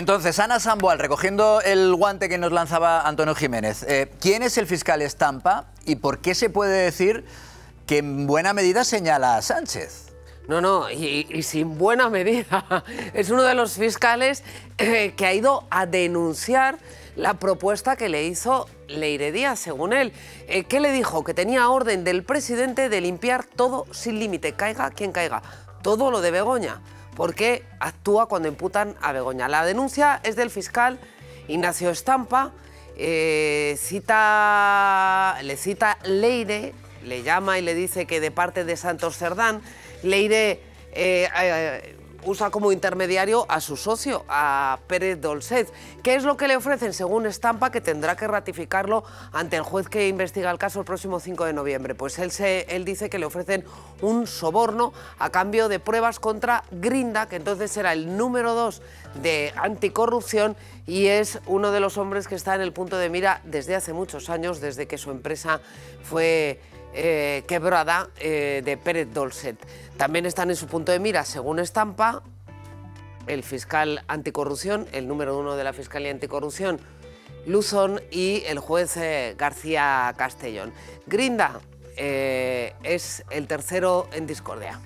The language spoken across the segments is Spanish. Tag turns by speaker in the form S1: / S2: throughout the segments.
S1: Entonces, Ana Samboal, recogiendo el guante que nos lanzaba Antonio Jiménez, ¿quién es el fiscal Estampa y por qué se puede decir que en buena medida señala a Sánchez?
S2: No, y sin buena medida. Es uno de los fiscales que ha ido a denunciar la propuesta que le hizo Leire Díaz, según él. ¿Qué le dijo? Que tenía orden del presidente de limpiar todo sin límite, caiga quien caiga. Todo lo de Begoña, porque actúa cuando imputan a Begoña. La denuncia es del fiscal Ignacio Estampa, le cita Leire, le llama y le dice que de parte de Santos Cerdán, Leire usa como intermediario a su socio, a Pérez Dolcet. ¿Qué es lo que le ofrecen? Según Estampa, que tendrá que ratificarlo ante el juez que investiga el caso el próximo 5 de noviembre. Pues él dice que le ofrecen un soborno a cambio de pruebas contra Grinda, que entonces era el número 2 de anticorrupción y es uno de los hombres que está en el punto de mira desde hace muchos años, desde que su empresa fue quebrada, de Pérez Dolcet. También están en su punto de mira, según Estampa, el fiscal anticorrupción, el número 1 de la Fiscalía Anticorrupción, Luzón, y el juez García Castellón. Grinda es el tercero en discordia.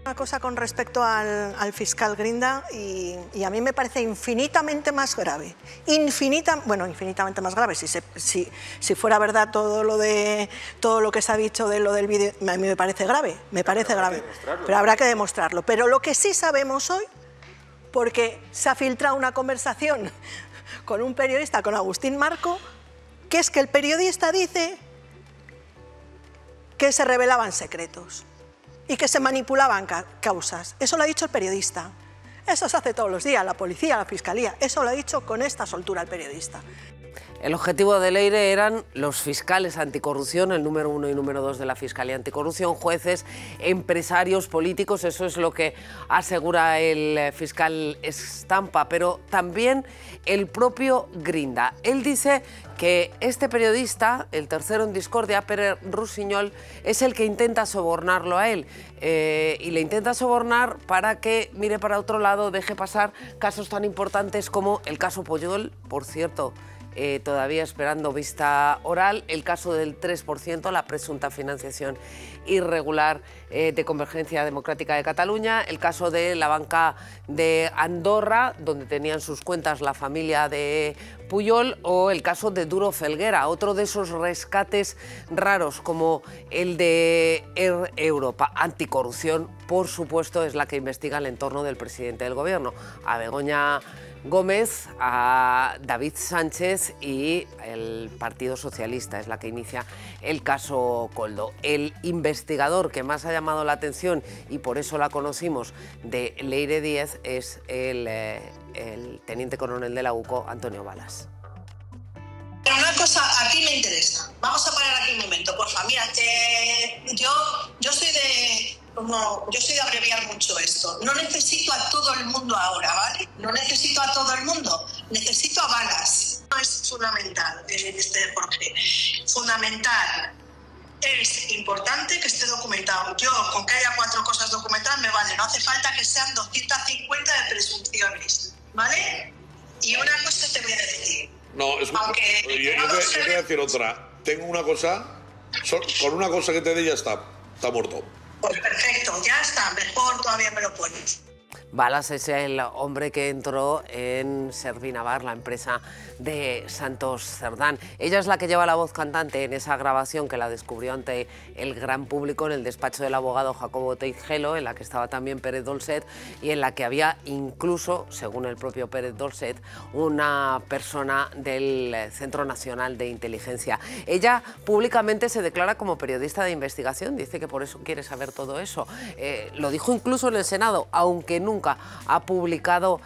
S3: Una cosa con respecto al fiscal Grinda, y a mí me parece infinitamente más grave. Infinitamente más grave. Si fuera verdad todo lo que se ha dicho de lo del vídeo, a mí me parece grave, pero habrá que demostrarlo. Pero lo que sí sabemos hoy, porque se ha filtrado una conversación con un periodista, con Agustín Marco, que es que el periodista dice que se revelaban secretos y que se manipulaban causas. Eso lo ha dicho el periodista. Eso se hace todos los días, la policía, la fiscalía. Eso lo ha dicho con esta soltura el periodista.
S2: El objetivo de Leire eran los fiscales anticorrupción, el número 1 y número 2 de la Fiscalía Anticorrupción, jueces, empresarios, políticos, eso es lo que asegura el fiscal Estampa, pero también el propio Grinda. Él dice que este periodista, el tercero en discordia, Pere Rusiñol, es el que intenta sobornarlo a él y le intenta sobornar para que mire para otro lado, deje pasar casos tan importantes como el caso Pujol, por cierto. Todavía esperando vista oral, el caso del 3%, la presunta financiación irregular de Convergencia Democrática de Cataluña, el caso de la banca de Andorra, donde tenían sus cuentas la familia de Pujol, o el caso de Duro Felguera, otro de esos rescates raros como el de Air Europa. Anticorrupción, por supuesto, es la que investiga el entorno del presidente del gobierno, a Begoña Gómez, a David Sánchez y el Partido Socialista, es la que inicia el caso Koldo. El investigador que más ha llamado la atención, y por eso la conocimos, de Leire Díaz es el teniente coronel de la UCO, Antonio Balas.
S4: Pero una cosa a ti me interesa. Vamos a parar aquí un momento, porfa. Mira, yo soy de abreviar mucho esto. No necesito a todo el mundo ahora, ¿vale? No necesito a todo el mundo. Necesito a Balas. No es fundamental, Jorge. Fundamental. Es importante que esté documentado. Yo, con que haya 4 cosas documentadas, me vale. No hace falta que sean 250 de presunciones, ¿vale? Y una cosa te voy a decir.
S5: No, yo te voy a decir otra. Tengo una cosa, con una cosa que te dé ya está muerto.
S4: Pues perfecto, ya está, mejor todavía me lo pones.
S2: Balas es el hombre que entró en Servinavar, la empresa de Santos Cerdán. Ella es la que lleva la voz cantante en esa grabación que la descubrió ante el gran público en el despacho del abogado Jacobo Teijelo, en la que estaba también Pérez Dolcet y en la que había incluso, según el propio Pérez Dolcet, una persona del Centro Nacional de Inteligencia. Ella públicamente se declara como periodista de investigación, dice que por eso quiere saber todo eso. Lo dijo incluso en el Senado, aunque nunca ha publicado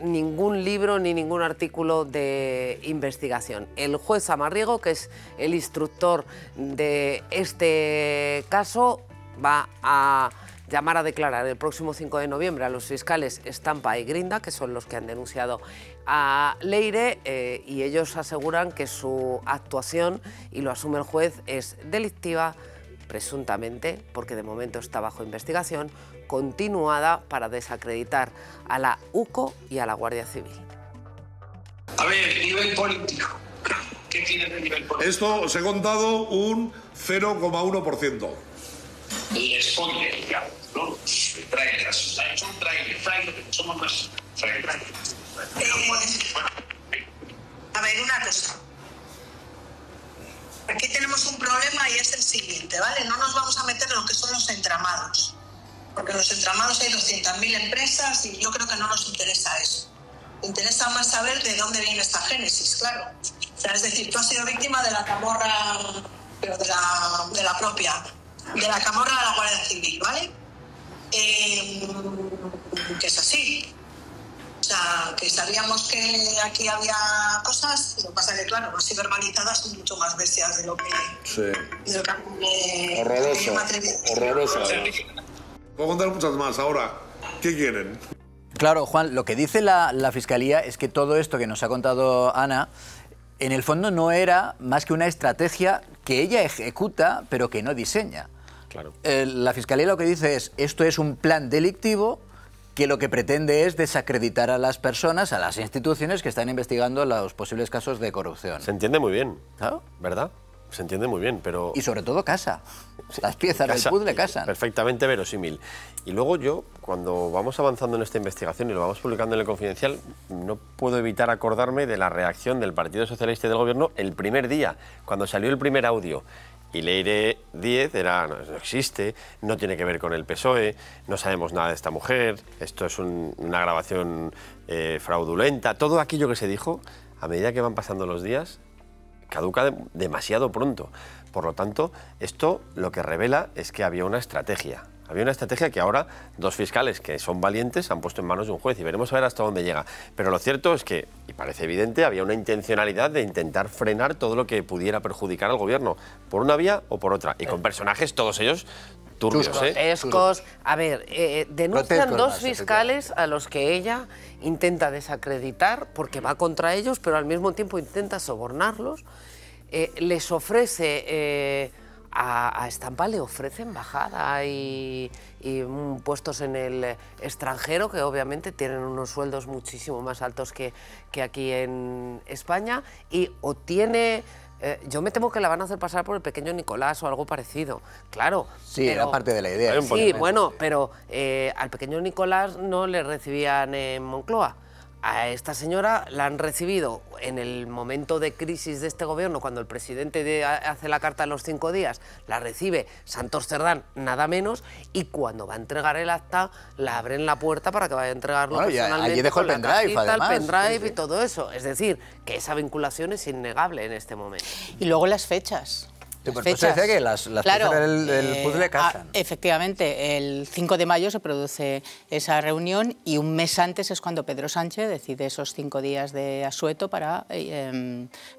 S2: ningún libro ni ningún artículo de investigación. El juez Samarriego, que es el instructor de este caso, va a llamar a declarar el próximo 5 de noviembre a los fiscales Estampa y Grinda, que son los que han denunciado a Leire, y ellos aseguran que su actuación, y lo asume el juez, es delictiva, presuntamente, porque de momento está bajo investigación, continuada para desacreditar a la UCO y a la Guardia Civil.
S6: A ver, nivel político. ¿Qué tiene de nivel político?
S5: Esto os he contado un 0,1%.
S6: Les pone, digamos, ¿no? Trailer, son trailer, somos más trailer.
S4: A ver, una cosa. Aquí tenemos un problema y es el siguiente, ¿vale? No nos vamos a meter en lo que son los entramados, porque en los entramados hay 200.000 empresas y yo creo que no nos interesa eso. Interesa más saber de dónde viene esta génesis, claro. O sea, es decir, tú has sido víctima de la camorra, pero de la propia, de la camorra de la Guardia Civil, ¿vale? Que es así. O sea, que sabíamos que aquí había cosas, lo que pasa es que, claro, así verbalizadas son mucho más bestias de lo que...
S5: Sí.
S4: De lo que
S5: Horroroso, horroroso.
S6: Sí.
S5: Puedo contar muchas más. Ahora, ¿qué quieren?
S1: Claro, Juan, lo que dice la Fiscalía es que todo esto que nos ha contado Ana, en el fondo no era más que una estrategia que ella ejecuta, pero que no diseña.
S7: Claro.
S1: La Fiscalía lo que dice es, esto es un plan delictivo que lo que pretende es desacreditar a las personas, a las instituciones que están investigando los posibles casos de corrupción.
S7: Se entiende muy bien,
S1: ¿Claro?
S7: ¿verdad? Se entiende muy bien, pero...
S1: Y sobre todo casa. Las piezas del puzzle casan.
S7: Perfectamente verosímil. Y luego yo, cuando vamos avanzando en esta investigación y lo vamos publicando en El Confidencial, no puedo evitar acordarme de la reacción del Partido Socialista y del Gobierno el primer día, cuando salió el primer audio. Y Leire Díez no existe, no tiene que ver con el PSOE, no sabemos nada de esta mujer, esto es una grabación fraudulenta. Todo aquello que se dijo, a medida que van pasando los días, caduca demasiado pronto. Por lo tanto, esto lo que revela es que había una estrategia. Había una estrategia que ahora dos fiscales que son valientes han puesto en manos de un juez y veremos a ver hasta dónde llega. Pero lo cierto es que, y parece evidente, había una intencionalidad de intentar frenar todo lo que pudiera perjudicar al gobierno, por una vía o por otra, y con personajes, todos ellos, turbios,
S2: grotescos. A ver, denuncian
S1: Grotescos
S2: dos
S1: más,
S2: fiscales a los que ella intenta desacreditar porque va contra ellos, pero al mismo tiempo intenta sobornarlos. Les ofrece... A Estampa le ofrece embajada y puestos en el extranjero, que obviamente tienen unos sueldos muchísimo más altos que aquí en España, y obtiene... yo me temo que la van a hacer pasar por el pequeño Nicolás o algo parecido, claro.
S1: Sí,
S2: pero,
S1: era parte de la idea.
S2: Sí, bueno, pero al pequeño Nicolás no le recibían en Moncloa. A esta señora la han recibido en el momento de crisis de este gobierno, cuando el presidente hace la carta de los 5 días, la recibe Santos Cerdán, nada menos, y cuando va a entregar el acta, la abren la puerta para que vaya a entregarlo personalmente.
S1: Allí dejó el pendrive, además.
S2: El pendrive y todo eso. Es decir, que esa vinculación es innegable en este momento.
S8: Y luego las fechas.
S1: Sí, pues se decía que las
S8: claro,
S1: piezas del puzzle casan.
S8: Efectivamente, el 5 de mayo se produce esa reunión y un mes antes es cuando Pedro Sánchez decide esos 5 días de asueto para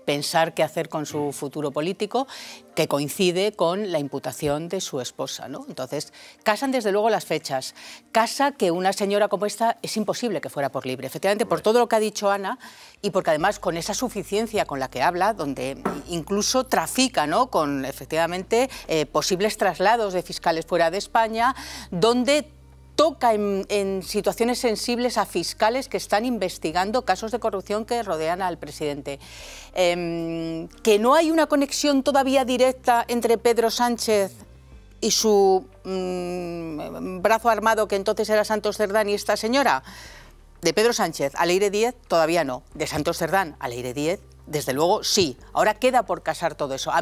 S8: pensar qué hacer con su futuro político, que coincide con la imputación de su esposa, ¿no? Entonces, casan desde luego las fechas. Casa que una señora como esta es imposible que fuera por libre. Efectivamente, por todo lo que ha dicho Ana y porque además con esa suficiencia con la que habla, donde incluso trafica, ¿no?, con efectivamente posibles traslados de fiscales fuera de España, donde toca en situaciones sensibles a fiscales que están investigando casos de corrupción que rodean al presidente. Que no hay una conexión todavía directa entre Pedro Sánchez y su brazo armado, que entonces era Santos Cerdán, y esta señora. De Pedro Sánchez a Leire Díez todavía no. De Santos Cerdán a Leire Díez, desde luego sí. Ahora queda por casar todo eso.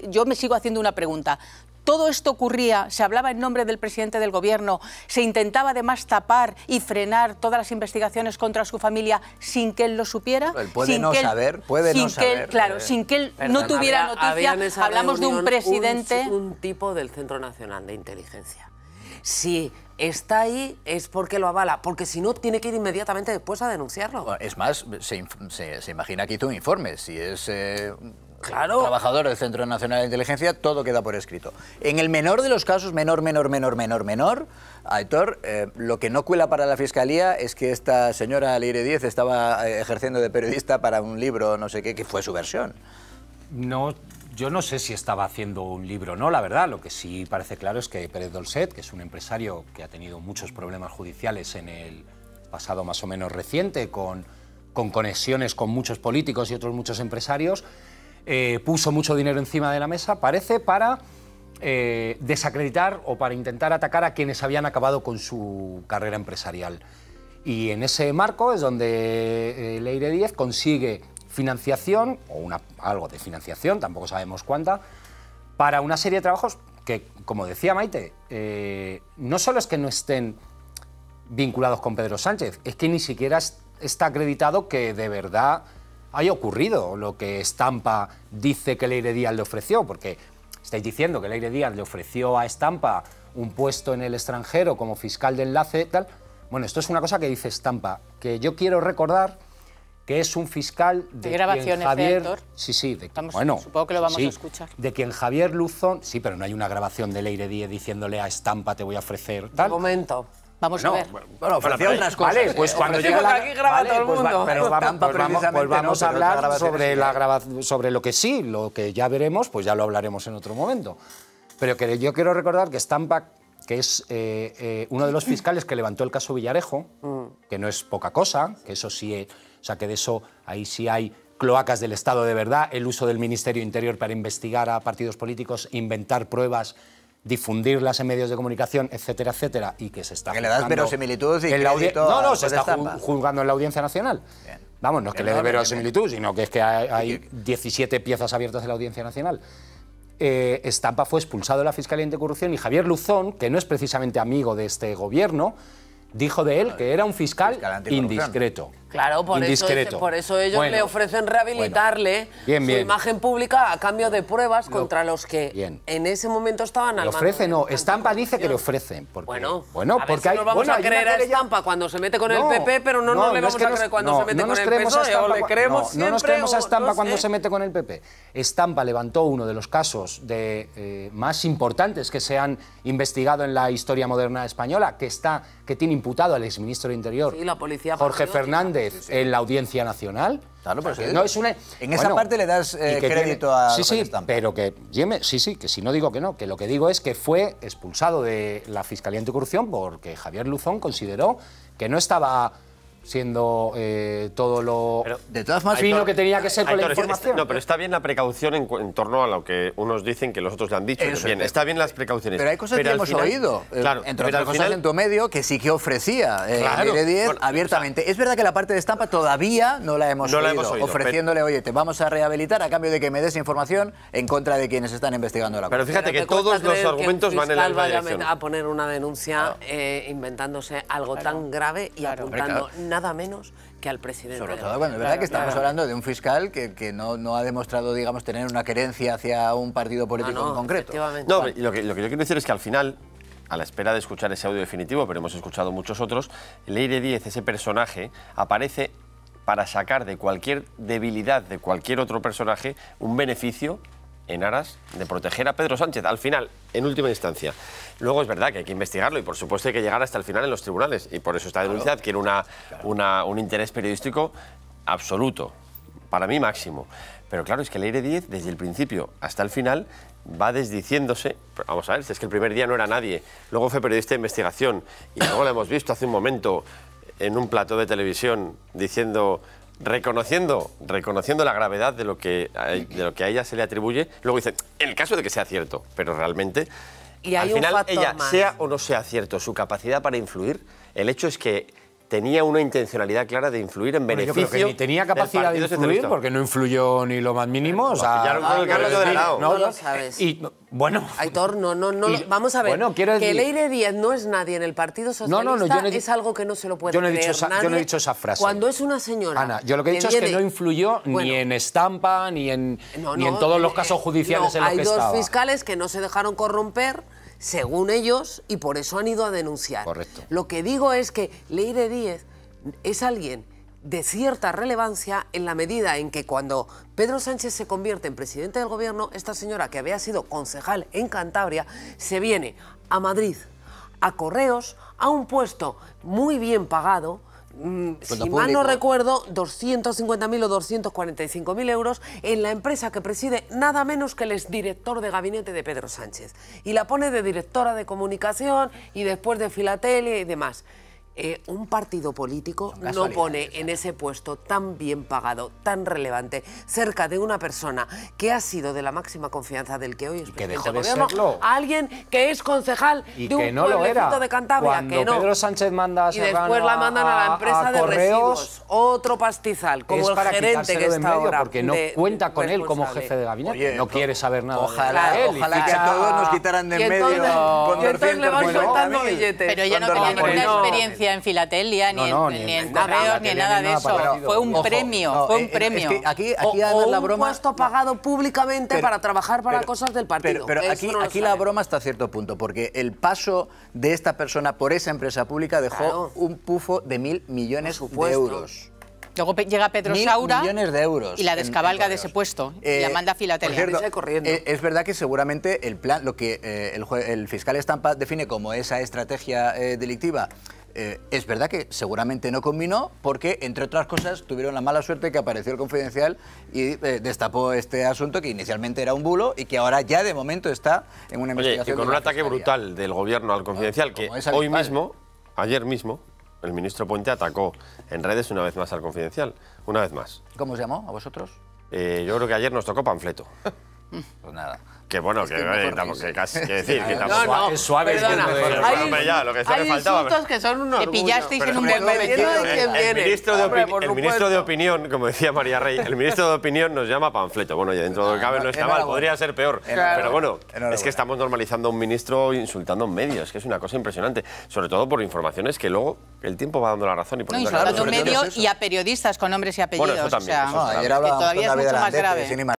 S8: Yo me sigo haciendo una pregunta. ¿Todo esto ocurría, se hablaba en nombre del presidente del gobierno, se intentaba además tapar y frenar todas las investigaciones contra su familia sin que él lo supiera?
S1: Él puede no saber, puede no saber.
S8: Claro, sin que él no tuviera noticia. Hablamos de un presidente...
S2: Un tipo del Centro Nacional de Inteligencia. Si está ahí es porque lo avala, porque si no tiene que ir inmediatamente después a denunciarlo.
S1: Bueno, es más, se imagina que hizo un informe. Si es
S2: claro,
S1: trabajador del Centro Nacional de Inteligencia, todo queda por escrito. En el menor de los casos, menor, Aitor, lo que no cuela para la Fiscalía es que esta señora Leire Díez estaba ejerciendo de periodista para un libro, no sé qué, que fue su versión.
S9: No, Yo no sé si estaba haciendo un libro o no, la verdad. Lo que sí parece claro es que Pérez Dolcet, que es un empresario que ha tenido muchos problemas judiciales en el pasado más o menos reciente, con conexiones con muchos políticos y otros muchos empresarios, puso mucho dinero encima de la mesa, parece, para desacreditar o para intentar atacar a quienes habían acabado con su carrera empresarial. Y en ese marco es donde Leire Díez consigue financiación, o algo de financiación, tampoco sabemos cuánta, para una serie de trabajos que, como decía Maite, no solo es que no estén vinculados con Pedro Sánchez, es que ni siquiera está acreditado que de verdad haya ocurrido lo que Estampa dice que Leire Díaz le ofreció, porque estáis diciendo que Leire Díaz le ofreció a Estampa un puesto en el extranjero como fiscal de enlace, tal. Bueno, esto es una cosa que dice Estampa, que yo quiero recordar que es un fiscal de quien Javier... Sí, bueno,
S8: supongo que lo vamos a escuchar.
S9: De quien Javier Luzón... Sí, pero no hay una grabación de Leire Díez diciéndole a Estampa te voy a ofrecer tal.
S2: Un momento.
S8: Vamos a ver.
S1: Bueno, ofreció otras cosas.
S9: Vale, pues cuando llega la...
S2: aquí graba todo el mundo.
S9: Pero vamos a hablar sobre lo que sí, lo que ya veremos, pues ya lo hablaremos en otro momento. Pero que yo quiero recordar que Estampa, que es uno de los fiscales que levantó el caso Villarejo, que no es poca cosa, que eso sí... O sea, que de eso, ahí sí hay cloacas del Estado de verdad, el uso del Ministerio Interior para investigar a partidos políticos, inventar pruebas, difundirlas en medios de comunicación, etcétera, etcétera, y que se está
S1: que le das verosimilitud y crédito.
S9: No, se está juzgando en la Audiencia Nacional. Bien. Vamos, no es que le dé verosimilitud, sino que es que hay 17 piezas abiertas en la Audiencia Nacional. Estampa fue expulsado de la Fiscalía Anticorrupción y Javier Luzón, que no es precisamente amigo de este gobierno, dijo de él que era un fiscal indiscreto.
S2: Claro, por eso ellos le ofrecen rehabilitarle su imagen pública a cambio de pruebas contra los que en ese momento estaban al mando.
S9: Le ofrecen, no, Estampa dice que le ofrecen. Porque,
S2: bueno,
S9: porque
S2: nos vamos a creer a Estampa cuando se mete con el PP, pero no le vamos a creer cuando se mete con el PSOE, o le creemos siempre.
S9: No nos creemos a Estampa cuando se mete con el PP. Estampa levantó uno de los casos más importantes que se han investigado en la historia moderna española, que tiene imputado al exministro de Interior,
S2: la policía
S9: Jorge Fernández, en la Audiencia Nacional.
S1: Claro, pero no es una... En esa parte le das crédito a Estampa.
S9: Pero que que si no digo que no, que lo que digo es que fue expulsado de la Fiscalía Anticorrupción porque Javier Luzón consideró que no estaba siendo todo lo
S1: de todas formas
S9: fino que tenía que ser con la información.
S7: No, pero está bien la precaución en torno a lo que unos dicen que los otros le han dicho. Bien, está bien las precauciones.
S1: Pero hay cosas que hemos oído, claro, entre otras cosas en tu medio, que sí que ofrecía Leire Díez abiertamente. Es verdad que la parte de Estampa todavía no la hemos oído, ofreciéndole, oye, te vamos a rehabilitar a cambio de que me des información en contra de quienes están investigando la cosa.
S7: Pero fíjate que todos los argumentos van en la misma dirección.
S2: A poner una denuncia inventándose algo tan grave y apuntando nada menos que al presidente.
S1: Sobre todo cuando es verdad que estamos hablando de un fiscal que no ha demostrado, digamos, tener una querencia hacia un partido político en concreto.
S7: No, lo que yo quiero decir es que al final, a la espera de escuchar ese audio definitivo, pero hemos escuchado muchos otros, Leire Díez, ese personaje, aparece para sacar de cualquier debilidad de cualquier otro personaje un beneficio en aras de proteger a Pedro Sánchez, al final, en última instancia. Luego es verdad que hay que investigarlo y por supuesto hay que llegar hasta el final en los tribunales y por eso esta denuncia adquiere un interés periodístico absoluto, para mí máximo. Pero claro, es que Leire Díez, desde el principio hasta el final, va desdiciéndose. Vamos a ver, si es que el primer día no era nadie, luego fue periodista de investigación y luego la hemos visto hace un momento en un plató de televisión diciendo... Reconociendo la gravedad de lo que a ella se le atribuye, luego dice, en el caso de que sea cierto, pero realmente, al final ella, sea o no sea cierto, su capacidad para influir, el hecho es que tenía una intencionalidad clara de influir en beneficio.
S9: Yo creo que ni tenía capacidad de influir porque no influyó ni lo más mínimo. O sea,
S2: no lo sabes.
S9: Y bueno,
S2: Aitor, vamos a ver. Bueno, que Leire Díez no es nadie en el Partido Socialista es algo que no se lo puede creer nadie.
S9: Yo no he dicho esa frase.
S2: Cuando es una señora.
S9: Ana, yo lo que he dicho es que no influyó ni en Estampa ni en todos los casos judiciales en los que estaba.
S2: Hay dos fiscales que no se dejaron corromper, según ellos, y por eso han ido a denunciar.
S9: Correcto.
S2: Lo que digo es que Leire Díez es alguien de cierta relevancia en la medida en que cuando Pedro Sánchez se convierte en presidente del gobierno, esta señora que había sido concejal en Cantabria se viene a Madrid, a Correos, a un puesto muy bien pagado, si mal no recuerdo, 250.000 o 245.000 euros en la empresa que preside nada menos que el exdirector de gabinete de Pedro Sánchez. Y la pone de directora de comunicación y después de Filatelia y demás. Un partido político no pone en ese puesto tan bien pagado, tan relevante, cerca de una persona que ha sido de la máxima confianza del que hoy es presidente del gobierno, a alguien que es concejal de un pueblecito de Cantabria,
S9: Cuando Pedro Sánchez manda a
S2: y después la mandan a la empresa de residuos, otro pastizal, como el gerente que está ahora.
S9: Porque no cuenta con él como jefe de gabinete. Oye, no quiere saber nada.
S1: Ojalá que a todos nos quitaran de en medio con 200
S2: billetes.
S8: Pero ya no tenía ninguna experiencia en filatelia, ni en correos, ni en nada de eso. Fue un premio, fue un premio.
S1: Aquí
S2: o
S1: la
S2: un
S1: broma...
S2: puesto pagado públicamente para trabajar para cosas del partido.
S1: Pero aquí la broma hasta cierto punto, porque el paso de esta persona por esa empresa pública dejó un pufo de 1.000 millones de euros.
S8: Luego llega Pedro Saura
S1: millones de euros
S8: y la descabalga de ese puesto y la manda a Filatelia.
S1: Es verdad que seguramente el plan, lo que el fiscal Estampa define como esa estrategia delictiva, es verdad que seguramente no combinó porque, entre otras cosas, tuvieron la mala suerte que apareció el Confidencial y destapó este asunto que inicialmente era un bulo y que ahora ya de momento está en una investigación.
S7: Y con un ataque brutal del Gobierno al Confidencial, que hoy mismo, ayer mismo, el ministro Puente atacó en redes una vez más al Confidencial. Una vez más.
S1: ¿Cómo os llamó a vosotros?
S7: Yo creo que ayer nos tocó panfleto.
S1: Pues nada.
S7: Que bueno, que casi que decir que tampoco
S9: es suave.
S7: Ya, lo que le faltaba.
S2: Insultos que son unos
S8: que pillasteis en un
S7: el ministro de Opinión, como decía María Rey, el ministro de Opinión nos llama panfleto. Bueno, ya dentro de cabe no está mal, podría ser peor. Pero bueno, es que estamos normalizando a un ministro insultando en medios, que es una cosa impresionante. Sobre todo por informaciones que luego el tiempo va dando la razón.
S8: Insultando en medios y a periodistas con nombres y apellidos.
S7: Bueno, eso también.
S1: Ayer hablábamos
S8: todavía es mucho más grave.